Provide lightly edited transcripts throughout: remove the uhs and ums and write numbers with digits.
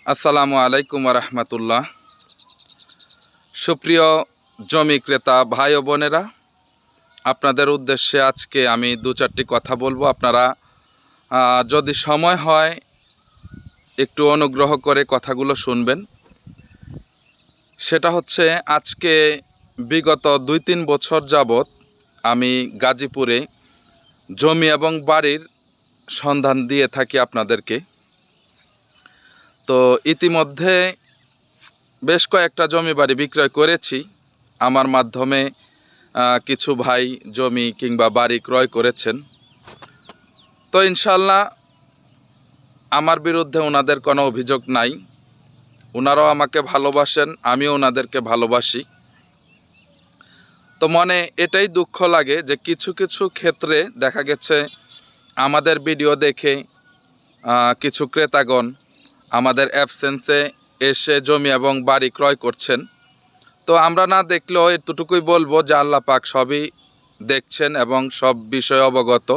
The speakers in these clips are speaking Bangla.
আসসালামু আলাইকুম রহমতুল্লাহ। সুপ্রিয় জমি ক্রেতা ভাই ও বোনেরা, আপনাদের উদ্দেশ্যে আজকে আমি দু চারটি কথা বলবো। আপনারা যদি সময় হয় একটু অনুগ্রহ করে কথাগুলো শুনবেন। সেটা হচ্ছে, আজকে বিগত 2-3 বছর যাবৎ আমি গাজীপুরে জমি এবং বাড়ির সন্ধান দিয়ে থাকি আপনাদেরকে। তো ইতিমধ্যে বেশ কয়েকটা জমি বাড়ি বিক্রয় করেছি। আমার মাধ্যমে কিছু ভাই জমি কিংবা বাড়ি ক্রয় করেছেন। তো ইনশাল্লাহ আমার বিরুদ্ধে ওনাদের কোনো অভিযোগ নাই। ওনারাও আমাকে ভালোবাসেন, আমিও ওনাদেরকে ভালোবাসি। তো মনে এটাই দুঃখ লাগে যে কিছু কিছু ক্ষেত্রে দেখা গেছে আমাদের ভিডিও দেখে কিছু ক্রেতাগণ আমাদের অ্যাবসেন্সে এসে জমি এবং বাড়ি ক্রয় করছেন। তো আমরা না দেখলেও এতটুকুই বলবো যে আল্লাহ পাক সবই দেখছেন এবং সব বিষয়ে অবগত।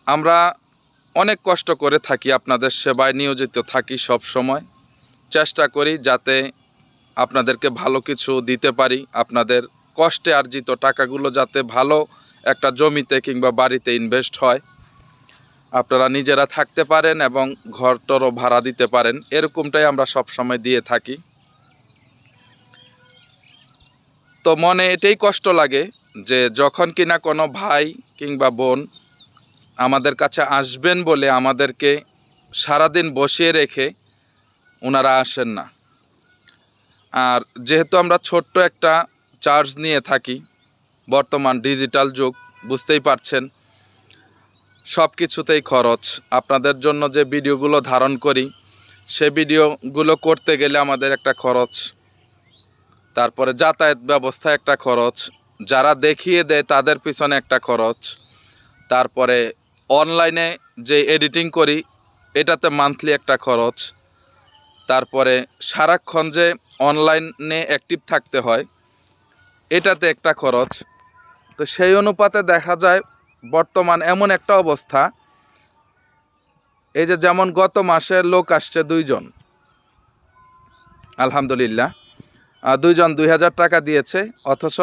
আমরা অনেক কষ্ট করে থাকি, আপনাদের সেবায় নিয়োজিত থাকি, সব সময় চেষ্টা করি যাতে আপনাদেরকে ভালো কিছু দিতে পারি। আপনাদের কষ্টে অর্জিত টাকাগুলো যাতে ভালো একটা জমিতে কিংবা বাড়িতে ইনভেস্ট হয়, আপনারা নিজেরা থাকতে পারেন এবং ঘরটরও ভাড়া দিতে পারেন, এরকমটাই আমরা সব সময় দিয়ে থাকি। তো মনে এটাই কষ্ট লাগে যে যখন কিনা কোনো ভাই কিংবা বোন আমাদের কাছে আসবেন বলে আমাদেরকে সারাদিন বসিয়ে রেখে ওনারা আসেন না। আর যেহেতু আমরা ছোট্ট একটা চার্জ নিয়ে থাকি, বর্তমান ডিজিটাল যুগ বুঝতেই পারছেন, সব কিছুতেই খরচ। আপনাদের জন্য যে ভিডিওগুলো ধারণ করি সে ভিডিওগুলো করতে গেলে আমাদের একটা খরচ, তারপরে যাতায়াত ব্যবস্থা একটা খরচ, যারা দেখিয়ে দেয় তাদের পিছনে একটা খরচ, তারপরে অনলাইনে যে এডিটিং করি এটাতে মান্থলি একটা খরচ, তারপরে সারাক্ষণ যে অনলাইনে অ্যাক্টিভ থাকতে হয় এটাতে একটা খরচ। তো সেই অনুপাতে দেখা যায় বর্তমান এমন একটা অবস্থা, এই যে যেমন গত মাসে লোক আসছে 2 জন, আলহামদুলিল্লাহ 2 জন 2000 টাকা দিয়েছে, অথচ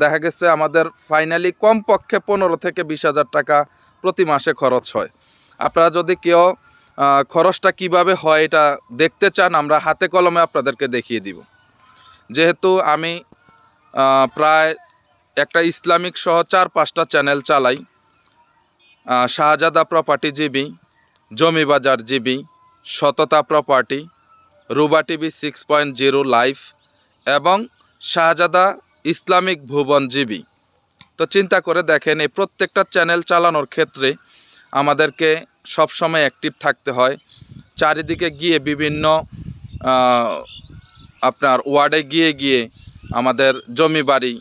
দেখা গেছে আমাদের ফাইনালি কমপক্ষে 15 থেকে 20,000 টাকা প্রতি মাসে খরচ হয়। আপনারা যদি কেউ খরচটা কিভাবে হয় এটা দেখতে চান, আমরা হাতে কলমে আপনাদেরকে দেখিয়ে দিব। যেহেতু আমি প্রায় একটা ইসলামিক সহ 4-5টা চ্যানেল চালাই, শাহজাদা প্রপার্টি জিবি, জমি বাজার জিবি, সততা প্রপার্টি, রুবা টিভি 6.0 লাইভ এবং শাহজাদা ইসলামিক ভুবন জিবি। তো চিন্তা করে দেখেন, এই প্রত্যেকটা চ্যানেল চালানোর ক্ষেত্রে আমাদেরকে সবসময় অ্যাক্টিভ থাকতে হয়। চারিদিকে গিয়ে বিভিন্ন আপনার ওয়ার্ডে গিয়ে গিয়ে আমাদের জমি বাড়ি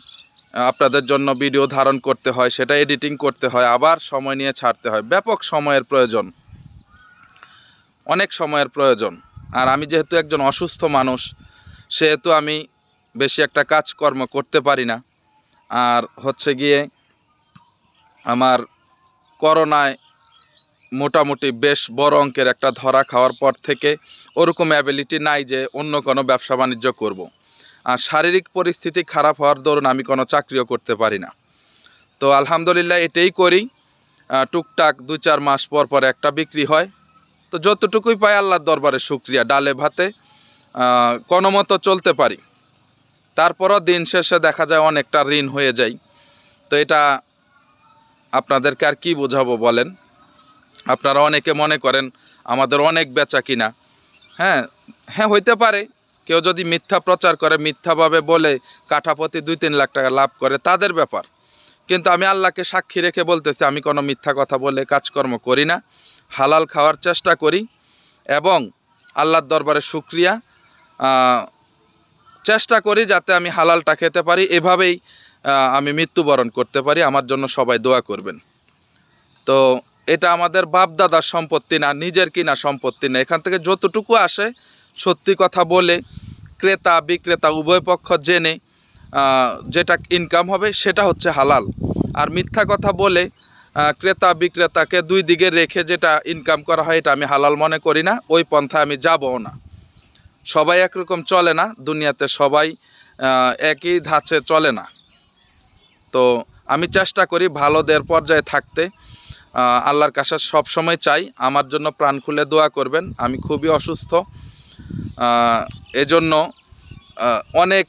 আপনাদের জন্য ভিডিও ধারণ করতে হয়, সেটা এডিটিং করতে হয়, আবার সময় নিয়ে ছাড়তে হয়। ব্যাপক সময়ের প্রয়োজন, অনেক সময়ের প্রয়োজন। আর আমি যেহেতু একজন অসুস্থ মানুষ, সেহেতু আমি বেশি একটা কাজকর্ম করতে পারি না। আর হচ্ছে গিয়ে আমার করোনায় মোটামুটি বেশ বড় অঙ্কের একটা ধরা খাওয়ার পর থেকে ওরকম অ্যাবিলিটি নাই যে অন্য কোনো ব্যবসা বাণিজ্য করব। আর শারীরিক পরিস্থিতি খারাপ হওয়ার দরুন আমি কোনো চাকরিও করতে পারি না। তো আলহামদুলিল্লাহ এটাই করি। টুকটাক 2-4 মাস পর পর একটা বিক্রি হয়। তো যতটুকুই পাই আল্লাহর দরবারে শুকরিয়া, ডালে ভাতে কোনো মতো চলতে পারি। তারপরও দিন শেষে দেখা যায় অনেকটা ঋণ হয়ে যায়। তো এটা আপনাদেরকে আর কি বোঝাবো বলেন। আপনারা অনেকে মনে করেন আমাদের অনেক বেচা কিনা। হ্যাঁ হ্যাঁ, হইতে পারে। কেউ যদি মিথ্যা প্রচার করে, মিথ্যাভাবে বলে কাঠাপতি 2-3 লাখ টাকা লাভ করে, তাদের ব্যাপার। কিন্তু আমি আল্লাহকে সাক্ষী রেখে বলতেছি, আমি কোনো মিথ্যা কথা বলে কাজকর্ম করি না, হালাল খাওয়ার চেষ্টা করি এবং আল্লাহর দরবারে শুকরিয়া চেষ্টা করি যাতে আমি হালালটা খেতে পারি, এভাবেই আমি মৃত্যুবরণ করতে পারি। আমার জন্য সবাই দোয়া করবেন। তো এটা আমাদের বাপদাদার সম্পত্তি না, নিজের কিনা সম্পত্তি না। এখান থেকে যতটুকু আসে সত্যি কথা বলে ক্রেতা বিক্রেতা উভয় পক্ষ জেনে যেটা ইনকাম হবে সেটা হচ্ছে হালাল। আর মিথ্যা কথা বলে ক্রেতা বিক্রেতাকে দুই দিকে রেখে যেটা ইনকাম করা হয় এটা আমি হালাল মনে করি না, ওই পন্থা আমি যাবও না। সবাই একরকম চলে না দুনিয়াতে, সবাই একই ধাঁচে চলে না। তো আমি চেষ্টা করি ভালোদের পর্যায়ে থাকতে। আল্লাহর কাছে সবসময় চাই আমার জন্য প্রাণ খুলে দোয়া করবেন। আমি খুবই অসুস্থ, এজন্য অনেক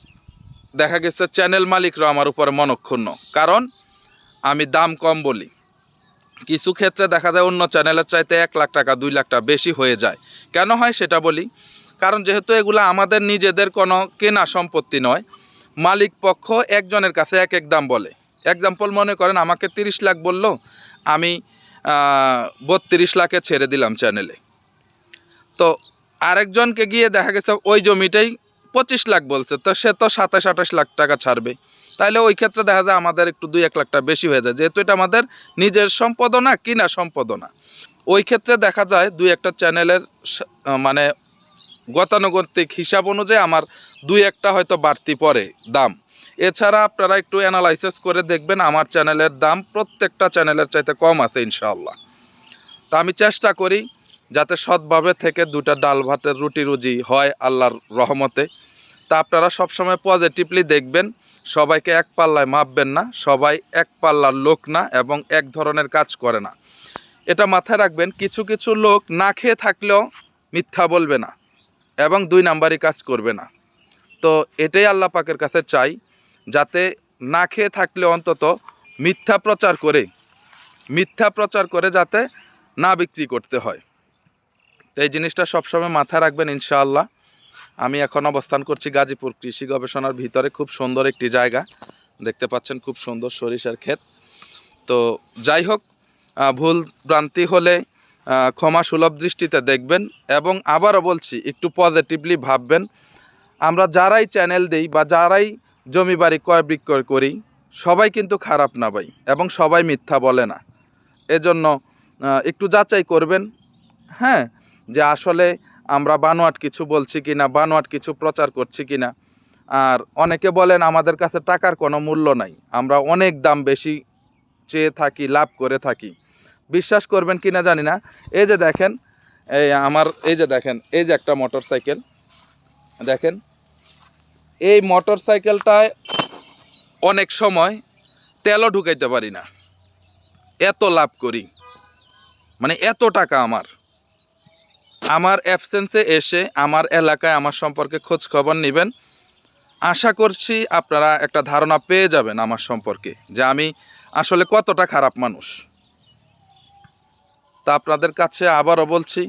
দেখা গেছে চ্যানেল মালিকরা আমার উপরে মনক্ষুণ্ণ, কারণ আমি দাম কম বলি। কিছু ক্ষেত্রে দেখা যায় অন্য চ্যানেলের চাইতে 1 লাখ টাকা 2 লাখ টাকা বেশি হয়ে যায়। কেন হয় সেটা বলি, কারণ যেহেতু এগুলো আমাদের নিজেদের কোনো কেনা সম্পত্তি নয়, মালিক পক্ষ একজনের কাছে এক এক দাম বলে। এক্সাম্পল মনে করেন আমাকে 30 লাখ বললো, আমি 32 লাখে ছেড়ে দিলাম চ্যানেলে। তো আরেকজনকে গিয়ে দেখা গেছে ওই জমিটাই 25 লাখ বলছে, তো সে তো 27-28 লাখ টাকা ছাড়বে। তাইলে ওই ক্ষেত্রে দেখা যায় আমাদের একটু 2-1 লাখ টাকা বেশি হয়ে যায়, যেহেতু এটা আমাদের নিজের সম্পদও না, কিনা সম্পদও না। ওই ক্ষেত্রে দেখা যায় 2-1টা চ্যানেলের মানে গতানুগতিক হিসাব অনুযায়ী আমার 2-1টা হয়তো বাড়তি পড়ে দাম। এছাড়া আপনারা একটু অ্যানালাইসিস করে দেখবেন আমার চ্যানেলের দাম প্রত্যেকটা চ্যানেলের চাইতে কম আছে ইনশাআল্লাহ। তো আমি চেষ্টা করি যাতে সৎভাবে থেকে 2টা ডাল ভাতের রুটি রুজি হয় আল্লাহর রহমতে। তা আপনারা সবসময় পজিটিভলি দেখবেন, সবাইকে এক পাল্লায় মাপবেন না, সবাই এক পাল্লার লোক না এবং এক ধরনের কাজ করে না। এটা মাথায় রাখবেন, কিছু কিছু লোক না খেয়ে থাকলেও মিথ্যা বলবে না এবং 2 নাম্বারই কাজ করবে না। তো এটাই আল্লাহ পাকের কাছে চাই, যাতে না খেয়ে থাকলে অন্তত মিথ্যা প্রচার করে যাতে না বিক্রি করতে হয়। তো এই জিনিসটা সবসময় মাথায় রাখবেন ইনশাআল্লাহ। আমি এখন অবস্থান করছি গাজীপুর কৃষি গবেষণার ভিতরে, খুব সুন্দর একটি জায়গা দেখতে পাচ্ছেন, খুব সুন্দর সরিষার ক্ষেত। তো যাই হোক, ভুল ভ্রান্তি হলে ক্ষমা সুলভ দৃষ্টিতে দেখবেন এবং আবারও বলছি একটু পজিটিভলি ভাববেন। আমরা যারাই চ্যানেল দেই বা যারাই জমি বাড়ি ক্রয় বিক্রয় করি সবাই কিন্তু খারাপ না ভাই, এবং সবাই মিথ্যা বলে না। এজন্য একটু যাচাই করবেন, হ্যাঁ, যে আসলে আমরা বানোয়াট কিছু বলছি কিনা, বানোয়াট কিছু প্রচার করছি কিনা। আর অনেকে বলেন আমাদের কাছে টাকার কোনো মূল্য নাই, আমরা অনেক দাম বেশি চেয়ে থাকি, লাভ করে থাকি। বিশ্বাস করবেন কিনা জানি না, এই যে দেখেন, এই যে একটা মোটর সাইকেল দেখেন, এই মোটর সাইকেলটায় অনেক সময় তেলও ঢুকাইতে পারি না, এত লাভ করি, মানে এত টাকা আমার অ্যাবসেন্সে এসে আমার এলাকায় আমার সম্পর্কে খোঁজ খবর নেবেন। আশা করছি আপনারা একটা ধারণা পেয়ে যাবেন আমার সম্পর্কে, যে আমি আসলে কতটা খারাপ মানুষ। তা আপনাদের কাছে আবারও বলছি,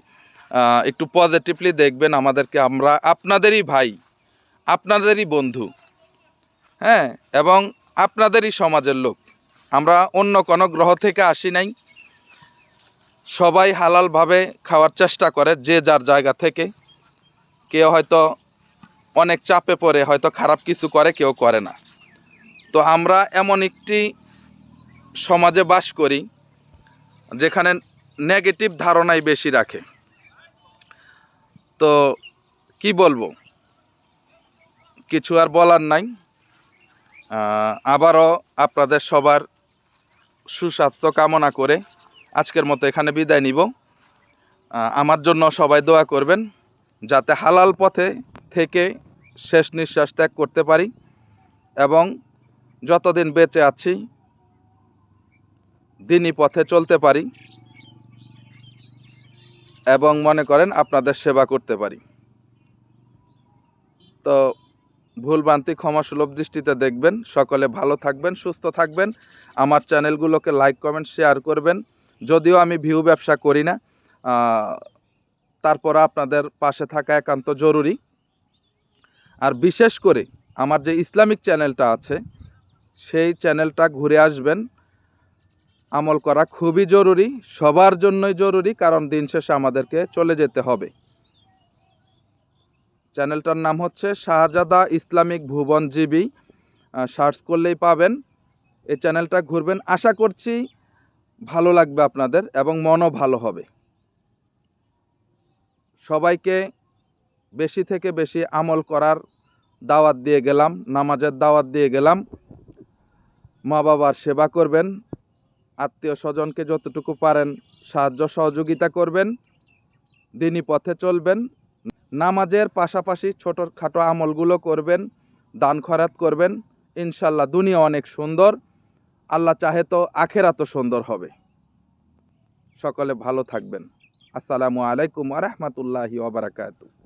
একটু পজিটিভলি দেখবেন আমাদেরকে। আমরা আপনাদেরই ভাই, আপনাদেরই বন্ধু, হ্যাঁ, এবং আপনাদেরই সমাজের লোক। আমরা অন্য কোনো গ্রহ থেকে আসি নাই। সবাই হালালভাবে খাওয়ার চেষ্টা করে যে যার জায়গা থেকে। কেউ হয়তো অনেক চাপে পড়ে হয়তো খারাপ কিছু করে, কেউ করে না। তো আমরা এমন একটি সমাজে বাস করি যেখানে নেগেটিভ ধারণাই বেশি রাখে। তো কি বলবো, কিছু আর বলার নাই। আবারও আপনাদের সবার সুস্বাস্থ্য কামনা করে আজকের মতো এখানে বিদায় নিব। আমার জন্য সবাই দোয়া করবেন যাতে হালাল পথে থেকে শেষ নিঃশ্বাস ত্যাগ করতে পারি এবং যতদিন বেঁচে আছি দিনই পথে চলতে পারি এবং মনে করেন আপনাদের সেবা করতে পারি। তো ভুলভ্রান্তি ক্ষমা সুলভ দৃষ্টিতে দেখবেন। সকলে ভালো থাকবেন, সুস্থ থাকবেন। আমার চ্যানেলগুলোকে লাইক কমেন্ট শেয়ার করবেন। যদিও আমি ভিউ ব্যবসা করি না, তারপর আপনাদের পাশে থাকা একান্ত জরুরি। আর বিশেষ করে আমার যে ইসলামিক চ্যানেলটা আছে সেই চ্যানেলটা ঘুরে আসবেন। আমল করা খুবই জরুরি, সবার জন্যই জরুরি, কারণ দিন শেষে আমাদেরকে চলে যেতে হবে। চ্যানেলটার নাম হচ্ছে শাহজাদা ইসলামিক ভুবনজীবী, সার্চ করলেই পাবেন। এই চ্যানেলটা ঘুরবেন, আশা করছি ভালো লাগবে আপনাদের এবং মনও ভালো হবে। সবাইকে বেশি থেকে বেশি আমল করার দাওয়াত দিয়ে গেলাম, নামাজের দাওয়াত দিয়ে গেলাম। মা বাবার সেবা করবেন, আত্মীয় স্বজনকে যতটুকু পারেন সাহায্য সহযোগিতা করবেন, দিনী পথে চলবেন, নামাজের পাশাপাশি ছোটোখাটো আমলগুলো করবেন, দান খয়রাত করবেন। ইনশাল্লাহ দুনিয়া অনেক সুন্দর, আল্লাহ চাহে তো আখেরাতও সুন্দর হবে। সকলে ভালো থাকবেন। আসসালামু আলাইকুম ওয়া রাহমাতুল্লাহি ওয়া বারাকাতুহু।